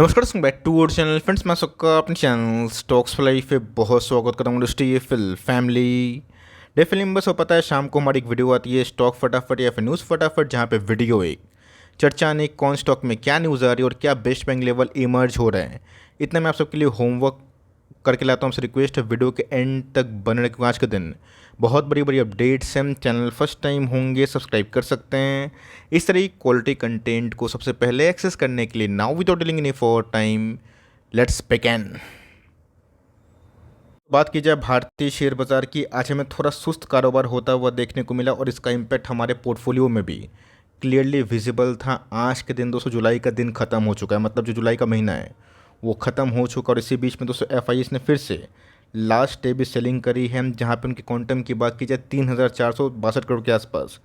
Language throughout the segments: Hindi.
नमस्कार दोस्तों, back to our channel. Friends, मैं सबका अपने चैनल स्टॉक्स फॉर लाइफ पे बहुत स्वागत करता हूँ। Industry fill family day film बस हो पता है, शाम को हमारी एक वीडियो आती है स्टॉक फटाफट या फिर न्यूज़ फटाफट, जहाँ पे वीडियो एक चर्चा नहीं कौन स्टॉक में क्या न्यूज़ आ रही है और क्या बेस्ट बैंक लेवल इमर्ज हो रहे हैं। इतना मैं आप सबके लिए होमवर्क करके लाता हूँ। आपसे रिक्वेस्ट है वीडियो के एंड तक बने रखें। आज के दिन बहुत बड़ी बड़ी अपडेट्स हैं। चैनल फर्स्ट टाइम होंगे सब्सक्राइब कर सकते हैं। इस तरह की क्वालिटी कंटेंट को सबसे पहले एक्सेस करने के लिए now without dealing any for time let's begin. बात की जाए भारतीय शेयर बाजार की, आज हमें थोड़ा सुस्त कारोबार होता हुआ देखने को मिला और इसका इम्पैक्ट हमारे पोर्टफोलियो में भी क्लियरली विजिबल था। आज के दिन 200 जुलाई का दिन खत्म हो चुका है, मतलब जो जुलाई का महीना है वो ख़त्म हो चुका। और इसी बीच में दोस्तों एफ ने फिर से लास्ट डे भी सेलिंग करी है, जहाँ पे उनकी क्वांटम की बात की जाए 3,462 करोड़ के आसपास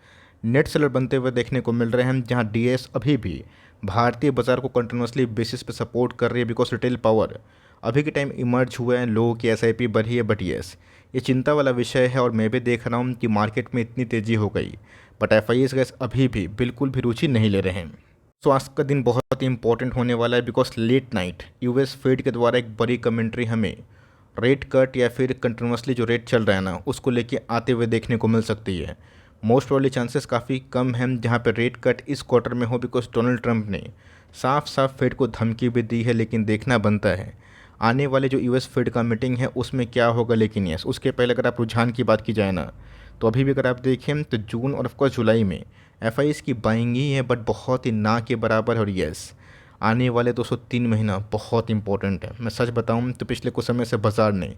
नेट सेलर बनते हुए देखने को मिल रहे हैं। जहाँ डीएस अभी भी भारतीय बाजार को कंटिन्यूसली बेसिस पे सपोर्ट कर रही है, बिकॉज रिटेल पावर अभी के टाइम इमर्ज हुआ है, लोगों की एसआईपी बढ़ी है। बट येस, ये चिंता वाला विषय है और मैं भी देख रहा हूँ कि मार्केट में इतनी तेज़ी हो गई, बट एफआईएस गैस अभी भी बिल्कुल भी रुचि नहीं ले रहे हैं। तो आज का दिन बहुत ही इंपॉर्टेंट होने वाला है, because late night US Fed के द्वारा एक बड़ी कमेंट्री हमें रेट कट या फिर कंटिन्यूसली जो रेट चल रहा है ना उसको लेके आते हुए देखने को मिल सकती है। मोस्ट प्रोबेबली चांसेस काफ़ी कम हैं जहाँ पर रेट कट इस क्वार्टर में हो, बिकॉज डोनाल्ड ट्रंप ने साफ साफ फेड को धमकी भी दी है। लेकिन देखना बनता है आने वाले जो यूएस फेड का मीटिंग है उसमें क्या होगा। लेकिन यस, उसके पहले अगर आप रुझान की बात की जाए ना, तो अभी भी अगर आप देखें तो जून और ऑफकोर्स जुलाई में एफ की बाइंग ही है, बट बहुत ही ना के बराबर है। और यस, आने वाले 203 महीना बहुत इंपॉर्टेंट है। मैं सच बताऊं तो पिछले कुछ समय से बाजार ने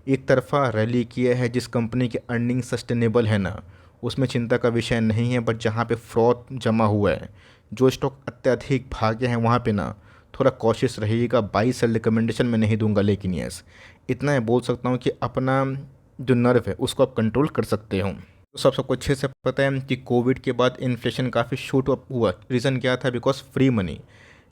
एक तरफा रैली किया है। जिस कंपनी की अर्निंग सस्टेनेबल है ना उसमें चिंता का विषय नहीं है, बट जहाँ पे फ्रॉड जमा हुआ है, जो स्टॉक अत्यधिक भागे हैं, वहाँ पे ना थोड़ा कॉशियस रहिएगा। बाई सेल रिकमेंडेशन में नहीं दूंगा, लेकिन यस इतना मैं बोल सकता हूँ कि अपना जो नर्व है उसको आप कंट्रोल कर सकते हो। तो सबको अच्छे से पता है कि कोविड के बाद इन्फ्लेशन काफ़ी शूट अप हुआ। रीज़न क्या था? Because free money,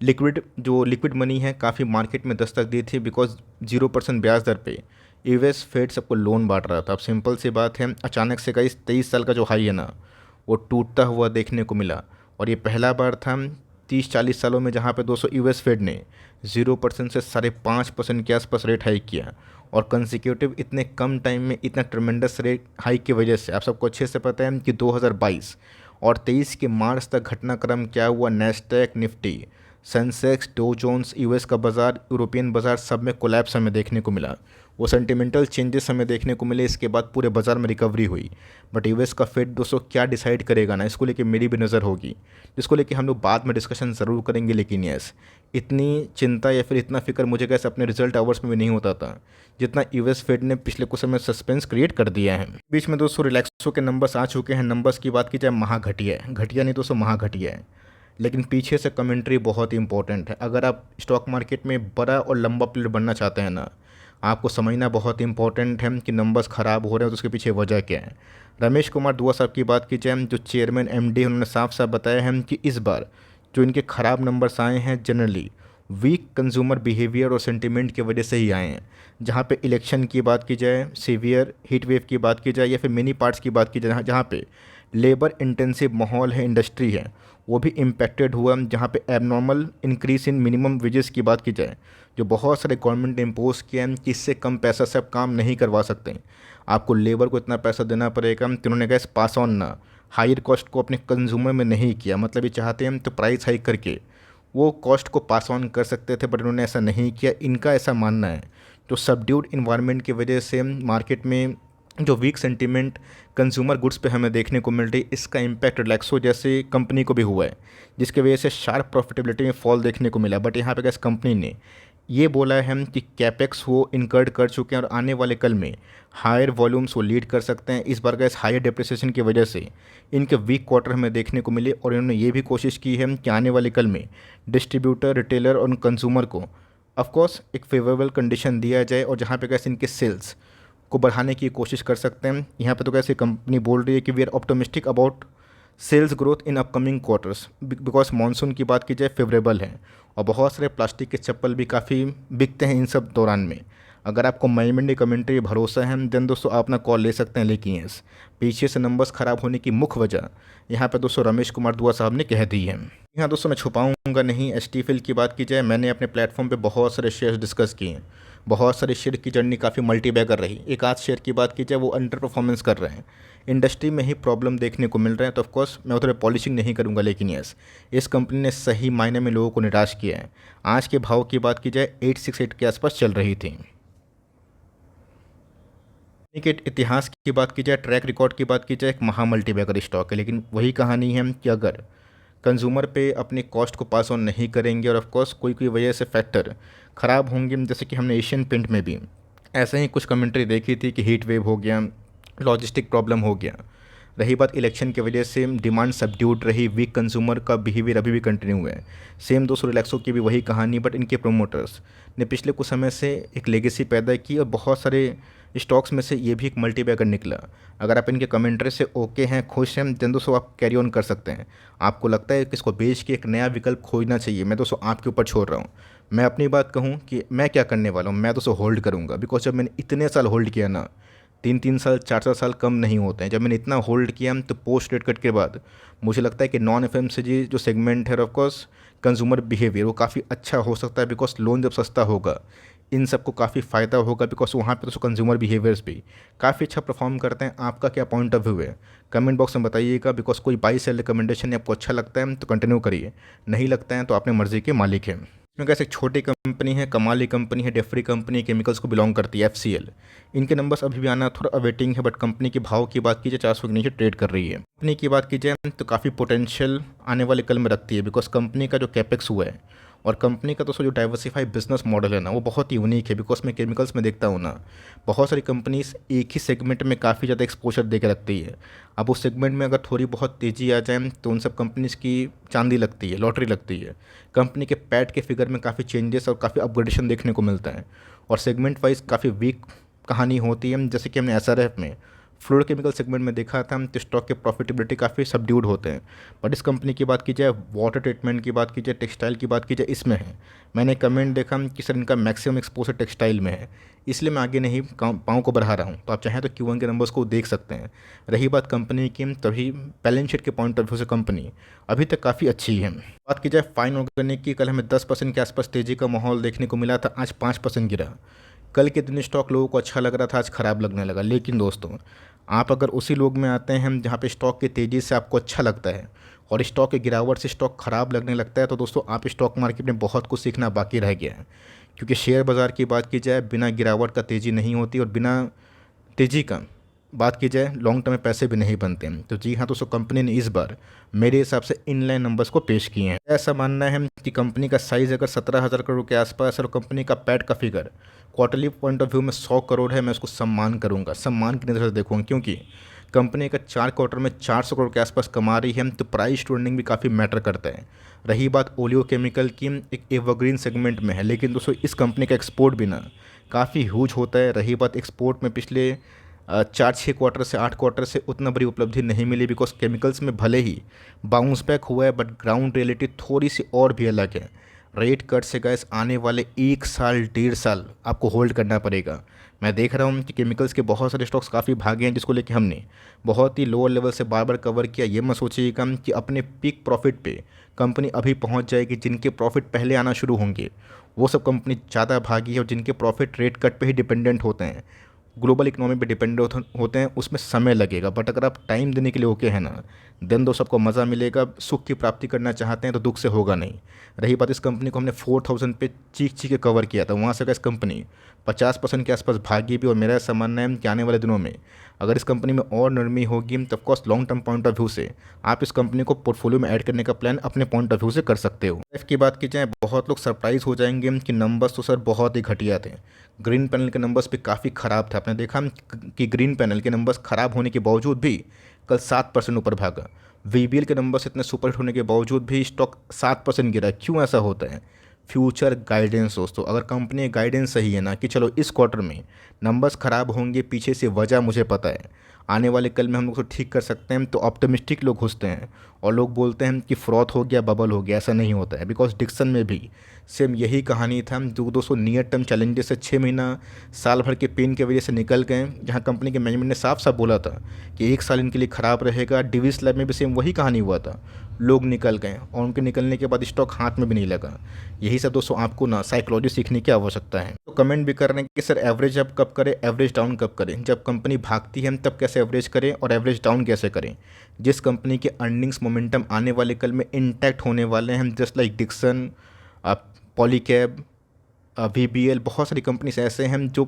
liquid money है, काफ़ी मार्केट में दस्तक दी थी। बिकॉज 0% ब्याज दर पे यूएस फेड सबको लोन बांट रहा था। अब सिंपल सी बात है, अचानक से का इस 23 साल का जो हाई है ना वो टूटता हुआ देखने को मिला। और ये पहला बार था 30-40 सालों में जहाँ पे 200 यूएस फेड ने 0% से 5.5% के आसपास रेट हाइक किया। और कंसिक्यूटिव इतने कम टाइम में इतना ट्रमेंडस रेट हाइक की वजह से आप सबको अच्छे से पता है कि 2022 और 23 के मार्च तक घटनाक्रम क्या हुआ। Nasdaq, Nifty, Sensex, Dow Jones, US का बाज़ार, यूरोपियन बाज़ार सब में कोलैप्स हमें देखने को मिला। वो सेंटिमेंटल चेंजेस हमें देखने को मिले। इसके बाद पूरे बाज़ार में रिकवरी हुई। बट यूएस का फेड दोस्तों क्या डिसाइड करेगा ना, इसको लेके मेरी भी नज़र होगी, जिसको लेके हम लोग बाद में डिस्कशन ज़रूर करेंगे। लेकिन यस, इतनी चिंता या फिर इतना फिक्र मुझे कैसे अपने रिजल्ट आवर्स में भी नहीं होता था जितना यूएस फेड ने पिछले कुछ समय सस्पेंस क्रिएट कर दिया है। बीच में दोस्तों रिलैक्सो के नंबर्स आ चुके हैं। नंबर्स की बात की जाए, महा घटिया है, घटिया नहीं दोस्तों महा घटिया है। लेकिन पीछे से कमेंट्री बहुत ही इंपॉर्टेंट है। अगर आप स्टॉक मार्केट में बड़ा और लंबा प्लेयर बनना चाहते हैं ना, आपको समझना बहुत इंपॉर्टेंट है कि नंबर्स ख़राब हो रहे हैं तो उसके पीछे वजह क्या है। रमेश कुमार दुआ साहब की बात की जाए, जो चेयरमैन एमडी, उन्होंने साफ साफ बताया है कि इस बार जो इनके ख़राब नंबर्स आए हैं जनरली वीक कंज्यूमर बिहेवियर और सेंटिमेंट की वजह से ही आए हैं। जहाँ पे इलेक्शन की बात की जाए, सीवियर हीट वेव की बात की जाए, या फिर मिनी पार्ट्स की बात की जाए, जहाँ जहाँ पे लेबर इंटेंसिव माहौल है, इंडस्ट्री है, वो भी इम्पेक्टेड हुआ। जहाँ पे abnormal increase in minimum wages की बात की जाए, जो बहुत सारे गवर्नमेंट ने इम्पोज किया है कि इससे कम पैसा से आप काम नहीं करवा सकते, आपको लेबर को इतना पैसा देना पड़ेगा। तो उन्होंने कहा पास ऑन ना हायर कॉस्ट को अपने कंज्यूमर में नहीं किया। मतलब ये चाहते हैं तो प्राइस हाइक करके वो कॉस्ट को पास ऑन कर सकते थे, बट उन्होंने ऐसा नहीं किया। इनका ऐसा मानना है तो सबड्यूड इन्वायरमेंट की वजह से मार्केट में जो वीक सेंटीमेंट कंज्यूमर गुड्स पे हमें देखने को मिल रही, इसका इम्पैक्ट रिलैक्सो जैसे कंपनी को भी हुआ है, जिसकी वजह से शार्प प्रॉफिटेबिलिटी में फॉल देखने को मिला। बट यहाँ पे गैस कंपनी ने ये बोला है कि कैपेक्स वो इनकर्ड कर चुके हैं और आने वाले कल में हायर वॉल्यूम्स वो लीड कर सकते हैं। इस बार गैस हायर डिप्रिसिएशन की वजह से इनके वीक क्वार्टर हमें देखने को मिले। और इन्होंने ये भी कोशिश की है कि आने वाले कल में डिस्ट्रीब्यूटर, रिटेलर और कंज्यूमर को ऑफकोर्स एक फेवरेबल कंडीशन दिया जाए, और जहाँ पे कैसे इनके सेल्स को बढ़ाने की कोशिश कर सकते हैं। यहाँ पे तो कैसे कंपनी बोल रही है कि we are optimistic about sales growth in upcoming quarters, because monsoon की बात की जाए फेवरेबल है और बहुत सारे प्लास्टिक के चप्पल भी काफ़ी बिकते हैं इन सब दौरान में। अगर आपको मंडी कमेंट्री भरोसा है देन दोस्तों आप ना कॉल ले सकते हैं, लेकिन यस पीछे से नंबर्स खराब होने की मुख्य वजह यहाँ पे दोस्तों रमेश कुमार दुआ साहब ने कह दी है। यहाँ दोस्तों मैं छुपाऊंगा नहीं, एचटीएफएल की बात की जाए, मैंने अपने प्लेटफॉर्म पे बहुत सारे शेयर्स डिस्कस किए हैं। बहुत सारे शेयर की जर्नी काफ़ी मल्टी बैगर रही। एक आध शेयर की बात की जाए वो अंडर परफॉर्मेंस कर रहे हैं, इंडस्ट्री में ही प्रॉब्लम देखने को मिल रहे हैं, तो ऑफकोर्स मैं उधर पॉलिशिंग नहीं करूंगा, लेकिन यस इस कंपनी ने सही मायने में लोगों को निराश किया है। आज के भाव की बात की जाए 868 के आसपास चल रही थी। के इतिहास की बात की जाए, ट्रैक रिकॉर्ड की बात की जाए, एक महा मल्टीबैगर स्टॉक है, लेकिन वही कहानी है कि अगर कंज्यूमर पे अपनी कॉस्ट को पास ऑन नहीं करेंगे और ऑफकोर्स कोई कोई वजह से फैक्टर ख़राब होंगे, जैसे कि हमने एशियन पेंट में भी ऐसे ही कुछ कमेंट्री देखी थी कि हीट वेव हो गया, लॉजिस्टिक प्रॉब्लम हो गया। रही बात इलेक्शन की वजह से डिमांड सबड्यूड रही, वीक कंज्यूमर का बिहेवियर अभी भी कंटिन्यू है। सेम दोस्तों रिलैक्सो की भी वही कहानी, बट इनके प्रोमोटर्स ने पिछले कुछ समय से एक लेगेसी पैदा की और बहुत सारे स्टॉक्स में से ये भी एक मल्टीबैगर निकला। अगर आप इनके कमेंट्री से ओके हैं, खुश हैं, देन दोस्तों आप कैरी ऑन कर सकते हैं। आपको लगता है कि इसको बेच के एक नया विकल्प खोजना चाहिए, मैं दोस्तों आपके ऊपर छोड़ रहा हूँ। मैं अपनी बात कहूँ कि मैं क्या करने वाला हूँ, मैं दोस्तों होल्ड करूँगा, बिकॉज जब मैंने इतने साल होल्ड किया ना, 3-3 साल 4-4 साल कम नहीं होते हैं, जब मैंने इतना होल्ड किया तो पोस्ट रेट कट के बाद मुझे लगता है कि नॉन एफएमसीजी जो सेगमेंट है ऑफकोर्स कंज्यूमर बिहेवियर वो काफ़ी अच्छा हो सकता है, बिकॉज लोन जब सस्ता होगा इन सबको काफ़ी फ़ायदा होगा, बिकॉज वहाँ पे तो कंज्यूमर बिहेवियर्स भी काफ़ी अच्छा परफॉर्म करते हैं। आपका क्या पॉइंट ऑफ व्यू है कमेंट बॉक्स में बताइएगा, बिकॉज कोई बाई सेल रिकमेंडेशन आपको अच्छा लगता है तो कंटिन्यू करिए, नहीं लगता है तो अपने मर्जी के मालिक हैं। इसमें कैसे एक छोटी कंपनी है, कमाली कंपनी है, डेफरी कंपनी केमिकल्स को बिलोंग करती है, एफसीएल। इनके नंबर्स अभी भी आना थोड़ा अवेटिंग है, बट कंपनी के भाव की बात की जाए 400 के नीचे ट्रेड कर रही है। कंपनी की बात की जाए तो काफ़ी पोटेंशियल आने वाले कल में रखती है, बिकॉज कंपनी का जो कैपेक्स हुआ है और कंपनी का दोस्तों जो डाइवर्सिफाई बिजनेस मॉडल है ना वो बहुत ही यूनिक है। बिकॉज मैं केमिकल्स में देखता हूँ ना, बहुत सारी कंपनीज एक ही सेगमेंट में काफ़ी ज़्यादा एक्सपोजर दे के रखती है। अब उस सेगमेंट में अगर थोड़ी बहुत तेज़ी आ जाए तो उन सब कंपनीज़ की चांदी लगती है, लॉटरी लगती है। कंपनी के पैट के फिगर में काफ़ी चेंजेस और काफ़ी अपग्रेडेशन देखने को मिलता है, और सेगमेंट वाइज काफ़ी वीक कहानी होती है। जैसे कि हमने एसआरएफ में फ्लोर केमिकल सेगमेंट में देखा था तो स्टॉक के प्रॉफिटेबिलिटी काफ़ी सबड्यूड होते हैं, बट इस कंपनी की बात की जाए, वाटर ट्रीटमेंट की बात की जाए, टेक्सटाइल की बात की जाए, इसमें है। मैंने कमेंट देखा कि सर इनका मैक्सिमम एक्सपोजर टेक्सटाइल में है, इसलिए मैं आगे नहीं पाँव को बढ़ा रहा हूँ। तो आप चाहें तो Q1 के नंबर्स को देख सकते हैं। रही बात कंपनी की, तभी बैलेंस शीट के पॉइंट ऑफ व्यू से कंपनी अभी तक काफ़ी अच्छी है। बात की जाए फाइन ऑर्गेनिक की, कल हमें 10% के आसपास तेज़ी का माहौल देखने को मिला था, आज 5% गिरा। कल के दिन स्टॉक लोगों को अच्छा लग रहा था, आज ख़राब लगने लगा। लेकिन दोस्तों आप अगर उसी लोग में आते हैं जहाँ पे स्टॉक की तेज़ी से आपको अच्छा लगता है और स्टॉक की गिरावट से स्टॉक ख़राब लगने लगता है, तो दोस्तों आप स्टॉक मार्केट में बहुत कुछ सीखना बाकी रह गया है। क्योंकि शेयर बाज़ार की बात की जाए, बिना गिरावट का तेज़ी नहीं होती, और बिना तेज़ी का बात की जाए लॉन्ग टर्म में पैसे भी नहीं बनते हैं। तो जी हाँ दोस्तों, कंपनी ने इस बार मेरे हिसाब से इनलाइन नंबर्स को पेश किए हैं। ऐसा मानना है कि कंपनी का साइज़ अगर 17,000 करोड़ के आसपास है और कंपनी का पैट का figure quarterly point of view में 100 करोड़ है, मैं उसको सम्मान करूँगा, सम्मान की नज़र से देखूँगा। क्योंकि कंपनी का 4 क्वार्टर में 400 करोड़ के आसपास कमा रही है, तो प्राइस टू अर्निंग भी काफ़ी मैटर करता है। रही बात ओलियो केमिकल की, एक एवरग्रीन सेगमेंट में है, लेकिन दोस्तों इस कंपनी का एक्सपोर्ट भी ना काफ़ी ह्यूज होता है। रही बात एक्सपोर्ट में पिछले 4-6 क्वार्टर से 8 क्वार्टर से उतना बड़ी उपलब्धि नहीं मिली, बिकॉज केमिकल्स में भले ही बाउंस बैक हुआ है, बट ग्राउंड रियलिटी थोड़ी सी और भी अलग है। रेट कट से गैस आने वाले 1 साल 1.5 साल आपको होल्ड करना पड़ेगा। मैं देख रहा हूँ कि केमिकल्स के बहुत सारे स्टॉक्स काफ़ी भागे हैं, जिसको लेके हमने बहुत ही लोअर लेवल से बार बार कवर किया। ये मत सोचिएगा कि अपने पीक प्रॉफिट पे कंपनी अभी पहुँच जाएगी। जिनके प्रॉफिट पहले आना शुरू होंगे वो सब कंपनी ज़्यादा भागी है, और जिनके प्रॉफिट रेट कट पे ही डिपेंडेंट होते हैं, ग्लोबल इकोनॉमी पे डिपेंडेंट होते हैं, उसमें समय लगेगा। बट अगर आप टाइम देने के लिए ओके है ना, देन दो सबको मज़ा मिलेगा। सुख की प्राप्ति करना चाहते हैं तो दुख से होगा नहीं। रही बात इस कंपनी को हमने 4000 पे चीख चीख के कवर किया था, वहाँ से अगर इस कंपनी 50% के आसपास भागी भी, और मेरा ऐसा मानना है कि आने वाले दिनों में अगर इस कंपनी में और नरमी होगी तो of course long term point of view से आप इस कंपनी को पोर्टफोलियो में ऐड करने का प्लान अपने पॉइंट ऑफ व्यू से कर सकते हो। एफ की बात की जाए, बहुत लोग सरप्राइज हो जाएंगे कि नंबर्स तो सर बहुत ही घटिया थे। ग्रीन पैनल के नंबर्स भी काफ़ी ख़राब थे। आपने देखा कि ग्रीन पैनल के नंबर्स ख़राब होने के बावजूद भी कल 7% ऊपर भागा। वीबीएल के नंबर्स इतने सुपरहिट होने के बावजूद भी स्टॉक 7% गिरा। क्यों ऐसा होता है? फ्यूचर गाइडेंस दोस्तों, अगर कंपनी गाइडेंस सही है ना कि चलो इस क्वार्टर में नंबर्स ख़राब होंगे, पीछे से वजह मुझे पता है, आने वाले कल में हम लोग तो ठीक कर सकते हैं, तो ऑप्टिमिस्टिक लोग घुसते हैं और लोग बोलते हैं कि फ्रॉथ हो गया, बबल हो गया। ऐसा नहीं होता है, बिकॉज डिक्सन में भी सेम यही कहानी था। जो दोस्तों नियर टर्म चैलेंजेस से 6 महीना साल भर के पेन की वजह से निकल गए, जहाँ कंपनी के मैनेजमेंट ने साफ साफ बोला था कि 1 साल इनके लिए ख़राब रहेगा। डिविस लैब में भी सेम वही कहानी हुआ था, लोग निकल गए और उनके निकलने के बाद स्टॉक हाथ में भी नहीं लगा। यही सब दोस्तों आपको ना साइकोलॉजी सीखने की आवश्यकता है। तो कमेंट भी कर रहे हैं कि सर एवरेज अप कब करें, एवरेज डाउन कब करें। जब कंपनी भागती है तब कैसे एवरेज करें और एवरेज डाउन कैसे करें। जिस कंपनी के अर्निंग्स मोमेंटम आने वाले कल में इंटैक्ट होने वाले हैं, just like Dixon, Polycab, VBL, बहुत सारी कंपनीज ऐसे हैं जो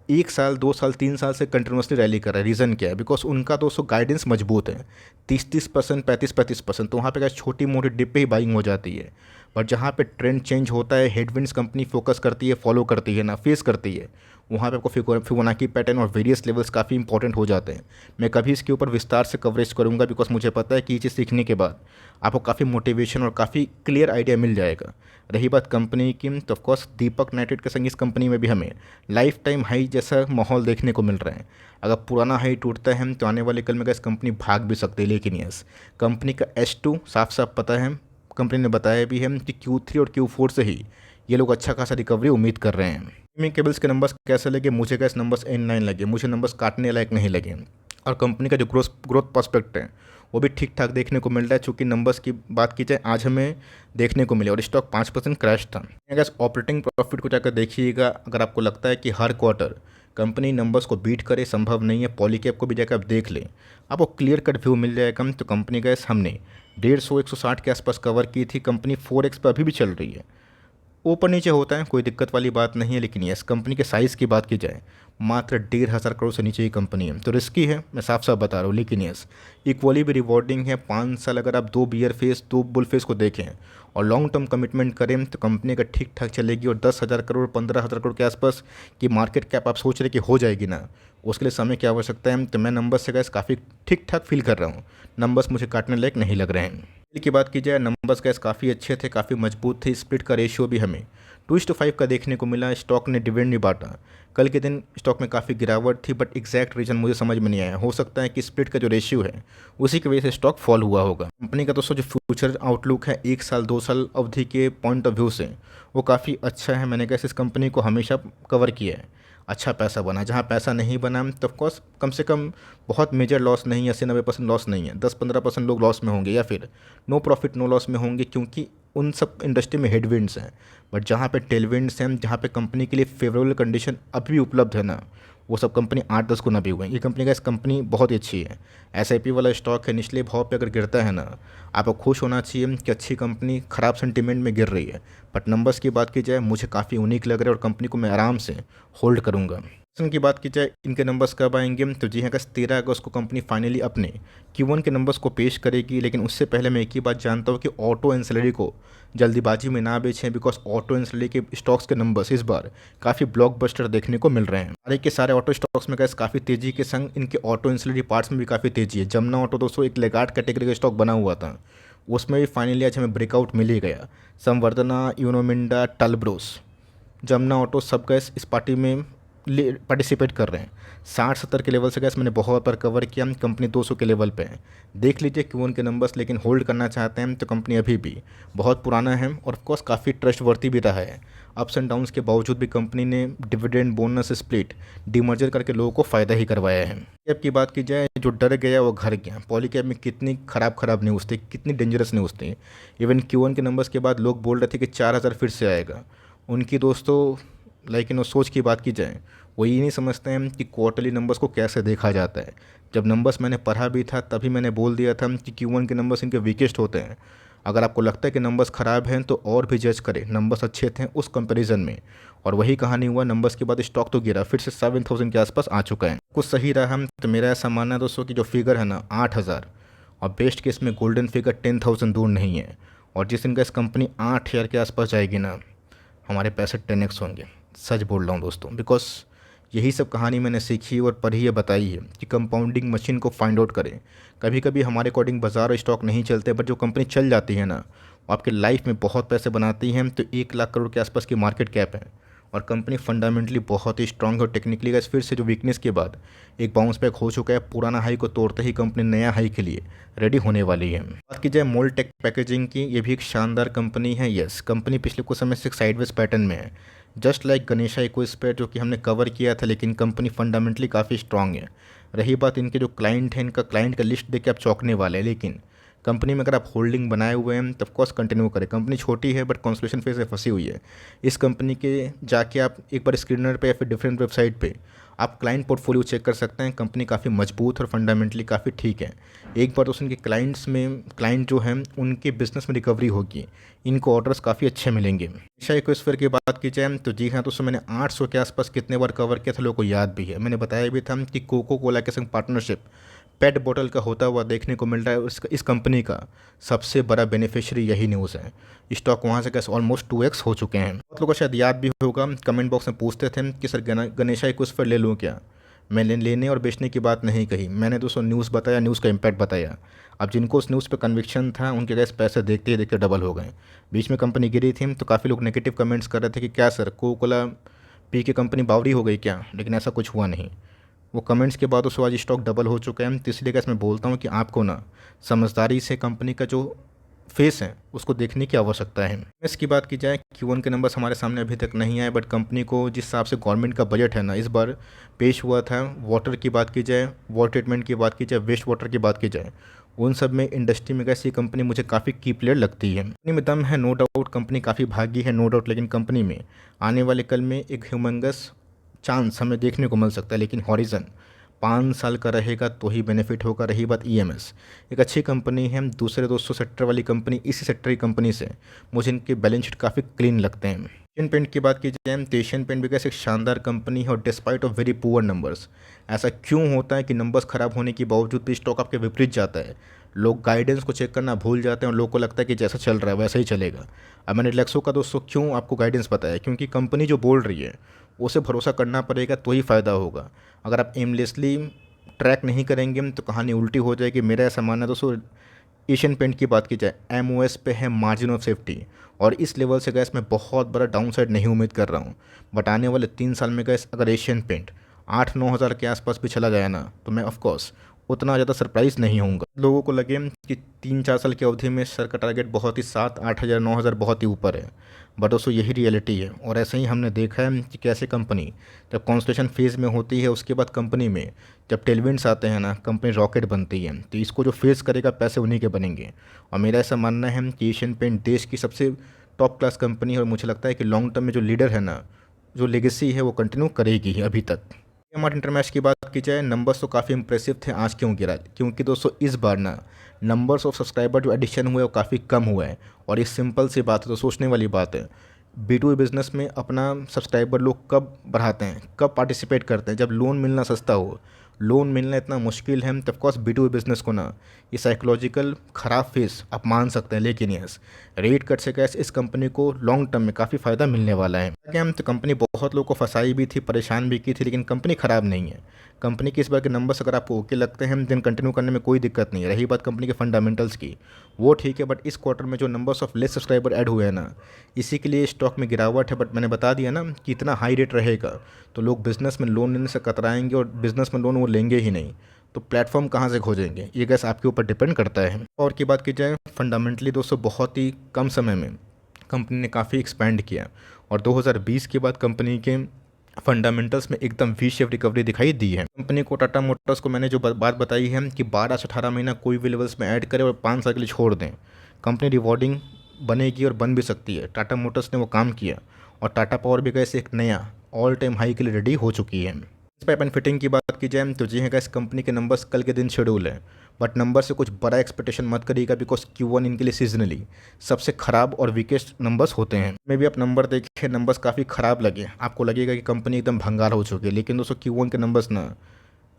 1 साल 2 साल 3 साल से कंटिन्यूसली रैली कर रहा है। रीज़न क्या है? बिकॉज उनका दोस्तों गाइडेंस मजबूत है, 30-30%, 35-35%। तो वहाँ पे क्या छोटी मोटी डिप पे ही बाइंग हो जाती है। बट जहाँ पे ट्रेंड चेंज होता है, हेडविंड्स कंपनी फोकस करती है, फॉलो करती है ना, फेस करती है, वहाँ पे आपको फिबोनाची पैटर्न और वेरियस लेवल्स काफ़ी इंपॉर्टेंट हो जाते हैं। मैं कभी इसके ऊपर विस्तार से कवरेज करूँगा, बिकॉज मुझे पता है कि ये चीज़ सीखने के बाद आपको काफ़ी मोटिवेशन और काफ़ी क्लियर आइडिया मिल जाएगा। रही बात कंपनी की, तो ऑफकोर्स दीपक नाइट्रेट के संग इस कंपनी में भी हमें लाइफ टाइम हाई जैसा माहौल देखने को मिल रहा है। अगर पुराना हाई टूटता है तो आने वाले कल में इस कंपनी भाग भी सकती है। लेकिन यस, कंपनी का H2 साफ साफ पता है, कंपनी ने बताया भी है कि Q3 और Q4 से ही ये लोग अच्छा खासा रिकवरी उम्मीद कर रहे हैं। स्ट्रीमिंग केबल्स के नंबर्स कैसे लगे? मुझे कैसे नंबर्स N9 लगे, मुझे नंबर्स काटने लायक नहीं लगे। और कंपनी का जो ग्रोथ प्रोस्पेक्ट है वो भी ठीक ठाक देखने को मिल रहा है। चूँकि नंबर्स की बात की जाए आज हमें देखने को मिले और स्टॉक 5% क्रैश था। अगर ऑपरेटिंग प्रॉफिट को जाकर देखिएगा, अगर आपको लगता है कि हर क्वार्टर कंपनी नंबर्स को बीट करे, संभव नहीं है। पॉलीकैब को भी जाकर आप देख लें, आपको क्लियर कट व्यू मिल जाएगा। तो कंपनी का हमने 150-160 के आसपास कवर की थी। कंपनी 4x पर अभी भी चल रही है। ऊपर नीचे होता है, कोई दिक्कत वाली बात नहीं है। लेकिन यस, कंपनी के साइज़ की बात की जाए, मात्र 1,500 करोड़ से नीचे की कंपनी है, तो रिस्की है, मैं साफ साफ बता रहा हूँ। लेकिन यस, इक्वली भी रिवॉर्डिंग है। 5 साल अगर आप 2 बियर फेस 2 बुल फेस को देखें और लॉन्ग टर्म कमिटमेंट करें तो कंपनी अगर ठीक ठाक चलेगी और 10,000 करोड़ 15,000 करोड़ के आसपास की मार्केट कैप आप सोच रहे कि हो जाएगी ना, उसके लिए समय की आवश्यकता है। तो मैं नंबर्स से गैस काफ़ी ठीक ठाक फील कर रहा हूँ। नंबर्स मुझे काटने लायक नहीं लग रहे हैं। की बात की जाए, नंबर्स गैस काफ़ी अच्छे थे, काफ़ी मजबूत थे। स्प्लिट का रेशियो भी हमें 2:5 का देखने को मिला। स्टॉक ने डिविडेंड नहीं बांटा। कल के दिन स्टॉक में काफ़ी गिरावट थी, बट एग्जैक्ट रीज़न मुझे समझ में नहीं आया। हो सकता है कि स्प्लिट का जो रेशियो है उसी की वजह से स्टॉक फॉल हुआ होगा। कंपनी का दोस्तों जो फ्यूचर आउटलुक है 1 साल 2 साल अवधि के पॉइंट ऑफ व्यू से वो काफ़ी अच्छा है। मैंने कैसे इस कंपनी को हमेशा कवर किया है। अच्छा पैसा बना, जहाँ पैसा नहीं बना तो ऑफकोर्स कम से कम बहुत मेजर लॉस नहीं है, 80-90% लॉस नहीं है। 10-15% लोग लॉस में होंगे या फिर नो प्रॉफिट नो लॉस में होंगे, क्योंकि उन सब इंडस्ट्री में हेडविंड्स हैं। बट जहाँ पे टेलविंड्स हैं, जहाँ पे कंपनी के लिए फेवरेबल कंडीशन अभी भी उपलब्ध है ना, वो सब कंपनी 8-10 गुना भी हुए हैं। ये कंपनी का इस कंपनी बहुत ही अच्छी है। SIP वाला स्टॉक है, निचले भाव पे अगर गिरता है ना, आपको खुश होना चाहिए कि अच्छी कंपनी खराब सेंटीमेंट में गिर रही है। बट नंबर्स की बात की जाए, मुझे काफ़ी यूनिक लग रहा है और कंपनी को मैं आराम से होल्ड करूँगा। की बात की जाए, इनके नंबर्स कब आएंगे? तो जी हाँ, अगस्त 13 अगस्त को कंपनी फाइनली अपने Q1 के नंबर्स को पेश करेगी। लेकिन उससे पहले मैं एक ही बात जानता हूँ कि ऑटो एंसिलरी को जल्दीबाजी में ना बेचें, बिकॉज ऑटो एंसिलरी के स्टॉक्स के नंबर्स इस बार काफ़ी ब्लॉकबस्टर देखने को मिल रहे हैं। सारे के सारे ऑटो स्टॉक्स में काफ़ी तेज़ी के संग इनके ऑटो एंसिलरी पार्ट्स में भी काफ़ी तेज़ी है। जमुना ऑटो दोस्तों एक लेगार्ड कैटेगरी का स्टॉक बना हुआ था, उसमें भी फाइनली आज हमें ब्रेकआउट मिल ही गया। संवर्धना, यूनोमिंडा, टलब्रोस, जमुना ऑटो सब गैस इस पार्टी में पार्टिसिपेट कर रहे हैं। 60-70 के लेवल से गैस मैंने बहुत बार कवर किया। कंपनी 200 के लेवल पे है, देख लीजिए Q1 के नंबर्स। लेकिन होल्ड करना चाहते हैं तो कंपनी अभी भी बहुत पुराना है और ऑफकोर्स काफ़ी ट्रस्टवर्थी भी रहा है। अप्स एंड डाउन्स के बावजूद भी कंपनी ने डिविडेंड, बोनस, स्प्लिट, डीमर्जर करके लोगों को फ़ायदा ही करवाया है। कैब की बात की जाए, जो डर गया वो घर गया। पॉलीकैब में कितनी खराब न्यूज़ थी, कितनी डेंजरस न्यूज़ थी। इवन Q1 के नंबर्स के बाद लोग बोल रहे थे कि 4,000 फिर से आएगा। उनकी दोस्तों लेकिन वो सोच की बात की जाए, वो ये नहीं समझते हैं कि क्वार्टरली नंबर्स को कैसे देखा जाता है। जब नंबर्स मैंने पढ़ा भी था तभी मैंने बोल दिया था कि Q1 के नंबर्स इनके वीकेस्ट होते हैं। अगर आपको लगता है कि नंबर्स ख़राब हैं तो और भी जज करें, नंबर्स अच्छे थे उस कंपैरिजन में। और वही कहानी हुआ, नंबर्स के बाद स्टॉक तो गिरा, फिर से 7,000 के आसपास आ चुका है। कुछ सही रहा तो मेरा ऐसा मानना है दोस्तों कि जो फिगर है ना 8,000, और बेस्ट केस में गोल्डन फिगर 10,000 दूर नहीं है। और जिस दिन का इस कंपनी 8,000 के आसपास जाएगी ना, हमारे पैसे 10x होंगे। सच बोल रहा हूँ दोस्तों, बिकॉज यही सब कहानी मैंने सीखी और पढ़ी है, बताई है कि कंपाउंडिंग मशीन को फाइंड आउट करें। कभी कभी हमारे अकॉर्डिंग बाजार और स्टॉक नहीं चलते, बट जो कंपनी चल जाती है ना, वो आपके लाइफ में बहुत पैसे बनाती हैं। तो 1 लाख करोड़ के आसपास की मार्केट कैप है, और कंपनी फंडामेंटली बहुत ही स्ट्रांग है और टेक्निकली गाइस फिर से जो वीकनेस के बाद एक बाउंस बैक हो चुका है। पुराना हाई को तोड़ते ही कंपनी नया हाई के लिए रेडी होने वाली है। बात की जाए मोल्टेक पैकेजिंग की, ये भी एक शानदार कंपनी है। यस, कंपनी पिछले कुछ समय से साइडवेज पैटर्न में है, जस्ट लाइक गणेशा इक्विपमेंट जो कि हमने कवर किया था, लेकिन कंपनी फंडामेंटली काफ़ी स्ट्रांग है। रही बात इनके जो क्लाइंट हैं, इनका क्लाइंट का लिस्ट देख के आप चौंकने वाले हैं, लेकिन कंपनी में अगर आप होल्डिंग बनाए हुए हैं तो ऑफकोर्स कंटिन्यू करें। कंपनी छोटी है बट कंसोलिडेशन फेज में फंसी हुई है। इस कंपनी के जाके आप एक बार स्क्रीनर पे या फिर डिफरेंट वेबसाइट पे आप क्लाइंट पोर्टफोलियो चेक कर सकते हैं। कंपनी काफ़ी मजबूत और फंडामेंटली काफ़ी ठीक है। एक बार तो उनके क्लाइंट जो हैं उनके बिजनेस में रिकवरी होगी, इनको ऑर्डर्स काफ़ी अच्छे मिलेंगे। निशा इक्विपमेंट की बात की जाए तो जी हाँ, तो मैंने 800 के आसपास कितने बार कवर किया था, लोगों को याद भी है। मैंने बताया भी था कि कोको कोला के संग पार्टनरशिप पेट बोतल का होता हुआ देखने को मिल रहा है। इस कंपनी का सबसे बड़ा बेनिफिशियरी यही न्यूज़ है। स्टॉक वहाँ से कैसे ऑलमोस्ट 2x हो चुके हैं। बहुत लोगों को शायद याद भी होगा, कमेंट बॉक्स में पूछते थे कि सर गणेशा इक्विपमेंट ले लूँ क्या। मैंने लेने और बेचने की बात नहीं कही, मैंने दोस्तों न्यूज़ बताया, न्यूज़ का इम्पैक्ट बताया। अब जिनको उस न्यूज़ पे कन्विक्शन था उनके गैस पैसे देखते ही देखते डबल हो गए। बीच में कंपनी गिरी थी तो काफ़ी लोग नेगेटिव कमेंट्स कर रहे थे कि क्या सर कोको कोला पी के कंपनी बावरी हो गई क्या, लेकिन ऐसा कुछ हुआ नहीं। वो कमेंट्स के बाद उसके आज स्टॉक डबल हो चुका है। तो इसलिए कैसे मैं बोलता हूँ कि आपको ना समझदारी से कंपनी का जो फेस है उसको देखने की आवश्यकता है। इसकी बात की जाए Q1 के नंबर्स हमारे सामने अभी तक नहीं आए, बट कंपनी को जिस हिसाब से गवर्नमेंट का बजट है ना इस बार पेश हुआ था, वाटर की बात की जाए, वाटर ट्रीटमेंट की बात की जाए, वेस्ट वाटर की बात की जाए, उन सब में इंडस्ट्री में कैसी कंपनी मुझे काफ़ी की प्लेयर लगती है। कंपनी में दम है नो डाउट, कंपनी काफ़ी भागी है नो डाउट, लेकिन कंपनी में आने वाले कल में एक ह्यूमंगस चांस हमें देखने को मिल सकता है। लेकिन हॉरिजन 5 साल का रहेगा तो ही बेनिफिट होगा। रही बात EMS, एक अच्छी कंपनी है, दूसरे दोस्तों सेक्टर वाली कंपनी, इसी सेक्टर की कंपनी से मुझे इनके बैलेंस शीट काफ़ी क्लीन लगते हैं। एशियन पेंट की बात की जाए तो एशियन पेंट भी कैसे एक शानदार कंपनी है और despite of very poor numbers. ऐसा क्यों होता है कि नंबर्स खराब होने के बावजूद भी स्टॉक आपके विपरीत जाता है? लोग गाइडेंस को चेक करना भूल जाते हैं और लोगों को लगता है कि जैसा चल रहा है वैसा ही चलेगा। अब मैंने रिलैक्सो का दोस्तों क्यों आपको गाइडेंस बताया, क्योंकि कंपनी जो बोल रही है उसे भरोसा करना पड़ेगा तो ही फ़ायदा होगा। अगर आप एमलेसली ट्रैक नहीं करेंगे तो कहानी उल्टी हो जाएगी। मेरा ऐसा मानना है दोस्तों, एशियन पेंट की बात की जाए MOS पे है मार्जिन ऑफ सेफ्टी, और इस लेवल से गैस मैं बहुत बड़ा डाउनसाइड नहीं उम्मीद कर रहा हूँ। बट आने वाले 3 साल में गैस अगर एशियन पेंट 8-9 हज़ार के आसपास भी चला जाए ना तो मैं ऑफकोर्स उतना ज़्यादा सरप्राइज़ नहीं होऊंगा। लोगों को लगे कि 3-4 साल की अवधि में सर का टारगेट बहुत ही 7-8 हज़ार 9 हज़ार बहुत ही ऊपर है, बट दोस्तों यही रियलिटी है। और ऐसे ही हमने देखा है कि कैसे कंपनी जब कॉन्स्टेलेशन फेज़ में होती है उसके बाद कंपनी में जब टेलविंड्स आते हैं ना कंपनी रॉकेट बनती है। तो इसको जो फेस करेगा पैसे उन्हीं के बनेंगे। और मेरा ऐसा मानना है कि एशियन पेंट देश की सबसे टॉप क्लास कंपनी है और मुझे लगता है कि लॉन्ग टर्म में जो लीडर है ना, जो लेगेसी है वो कंटिन्यू करेगी ही अभी तक। हमारे इंटरमैच की बात की जाए, नंबर्स तो काफ़ी इंप्रेसिव थे। आज क्यों गिरा? क्योंकि दोस्तों इस बार ना नंबर्स ऑफ सब्सक्राइबर जो एडिशन हुए वो काफ़ी कम हुआ है। और ये सिंपल सी बात है, तो सोचने वाली बात है। B2B बिज़नेस में अपना सब्सक्राइबर लोग कब बढ़ाते हैं, कब पार्टिसिपेट करते हैं? जब लोन मिलना सस्ता हो। लोन मिलना इतना मुश्किल है तो ऑफकोर्स B2B बिज़नेस को ना ये साइकोलॉजिकल ख़राब फेस आप मान सकते हैं। लेकिन यस, रेट कट से कैसे इस कंपनी को लॉन्ग टर्म में काफ़ी फ़ायदा मिलने वाला है। क्या हम तो कंपनी बहुत लोगों को फंसाई भी थी, परेशान भी की थी, लेकिन कंपनी ख़राब नहीं है। कंपनी के इस बार के नंबर्स अगर आपको ओके लगते हैं दिन कंटिन्यू करने में कोई दिक्कत नहीं है। रही बात कंपनी के फंडामेंटल्स की, वो ठीक है, बट इस क्वार्टर में जो numbers of less subscriber add हुए हैं ना इसी के लिए स्टॉक में गिरावट है। बट मैंने बता दिया ना कि इतना हाई रेट रहेगा तो लोग बिज़नेस में लोन लेने से कतराएंगे और बिज़नेस में लोन वो लेंगे ही नहीं, तो प्लेटफॉर्म कहाँ से खोजेंगे? ये गैस आपके ऊपर डिपेंड करता है। और की बात की जाए फंडामेंटली दोस्तों बहुत ही कम समय में कंपनी ने काफ़ी एक्सपेंड किया और 2020 के बाद कंपनी के फंडामेंटल्स में एकदम वी शेप रिकवरी दिखाई दी है। कंपनी को टाटा मोटर्स को मैंने जो बात बताई है कि 12 से 18 महीना कोई भी लेवल्स में ऐड करे और 5 साल के लिए छोड़ दें, कंपनी रिवॉर्डिंग बनेगी और बन भी सकती है। टाटा मोटर्स ने वो काम किया और टाटा पावर भी गैस एक नया ऑल टाइम हाई के लिए रेडी हो चुकी है। पाइप एंड फिटिंग की बात की जाए तो जी है गैस कंपनी के नंबर्स कल के दिन शेड्यूल है, बट नंबर से कुछ बड़ा एक्सपेक्टेशन मत करिएगा बिकॉज Q1 इनके लिए सीजनली सबसे खराब और वीकेस्ट नंबर्स होते हैं। मे भी आप नंबर देखें, नंबर्स काफ़ी ख़राब लगे, आपको लगेगा कि कंपनी एकदम भंगार हो चुकी है, लेकिन दोस्तों Q1 के नंबर्स ना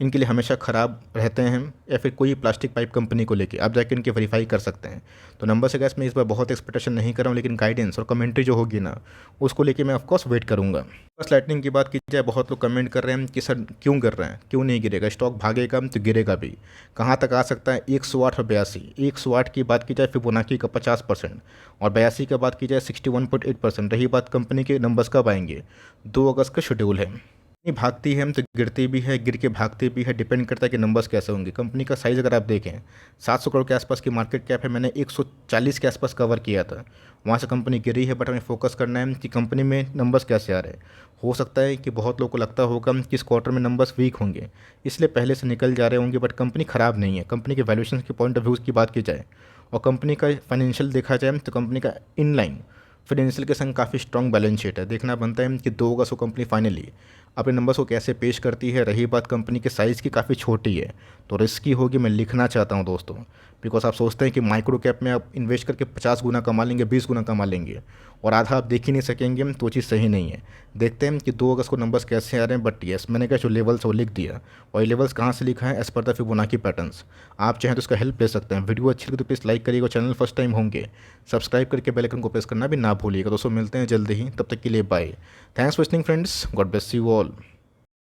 इनके लिए हमेशा ख़राब रहते हैं, या फिर कोई प्लास्टिक पाइप कंपनी को लेके आप जाके इनके वेरीफाई कर सकते हैं। तो नंबर से गैस मैं इस बार बहुत एक्सपेक्टेशन नहीं कर रहा हूँ, लेकिन गाइडेंस और कमेंट्री जो होगी ना उसको लेके मैं ऑफकोर्स वेट करूँगा। बस लाइटनिंग की बात की जाए, बहुत लोग कमेंट कर रहे हैं कि सर क्यों कर रहे हैं, क्यों नहीं गिरेगा, स्टॉक भागेगा तो गिरेगा भी। कहाँ तक आ सकता है, 108 और 82। 108 की बात की जाए फिबोनाची का 50%, और 82 की बात की जाए 61.8%। रही बात कंपनी के नंबर्स कब आएंगे, 2 अगस्त का शेड्यूल है। कंपनी भागती है तो गिरती भी है, गिर के भागती भी है, डिपेंड करता है कि नंबर्स कैसे होंगे। कंपनी का साइज़ अगर आप देखें 700 करोड़ के आसपास की मार्केट कैप है, मैंने 140 के आसपास कवर किया था, वहाँ से कंपनी गिरी है। बट हमें फोकस करना है कि कंपनी में नंबर्स कैसे आ रहे हैं। हो सकता है कि बहुत लोगों को लगता होगा कि इस क्वार्टर में नंबर्स वीक होंगे, इसलिए पहले से निकल जा रहे होंगे, बट कंपनी ख़राब नहीं है। कंपनी के वैल्यूएशन के पॉइंट ऑफ व्यू की बात की जाए और कंपनी का फाइनेंशियल देखा जाए तो कंपनी का इनलाइन फाइनेंशियल के संग काफ़ी स्ट्रॉन्ग बैलेंस शीट है। देखना बनता है कि 2 अगस्त को कंपनी फाइनली अपने नंबर्स को कैसे पेश करती है। रही बात कंपनी के साइज़ की, काफ़ी छोटी है तो रिस्की होगी, मैं लिखना चाहता हूँ दोस्तों। बिकॉज आप सोचते हैं कि माइक्रो कैप में आप इन्वेस्ट करके 50 गुना कमा लेंगे, 20 गुना कमा लेंगे, और आधा आप देख ही नहीं सकेंगे, तो चीज़ सही नहीं है। देखते हैं कि 2 अगस्त को नंबर्स कैसे आ रहे हैं। बट यस, मैंने कहा जो लेवल्स वो लिख दिया, और ये लेवल्स कहाँ से लिखा है, as per the Fibonacci patterns. आप चाहें तो इसका हेल्प ले सकते हैं। वीडियो अच्छी लगी तो प्लीज़ लाइक करिएगा, चैनल फर्स्ट टाइम होंगे सब्सक्राइब करके बेल आइकन को प्रेस करना भी ना भूलिएगा। दोस्तों मिलते हैं जल्दी ही, तब तक के लिए bye. Thanks for listening friends, God bless you all.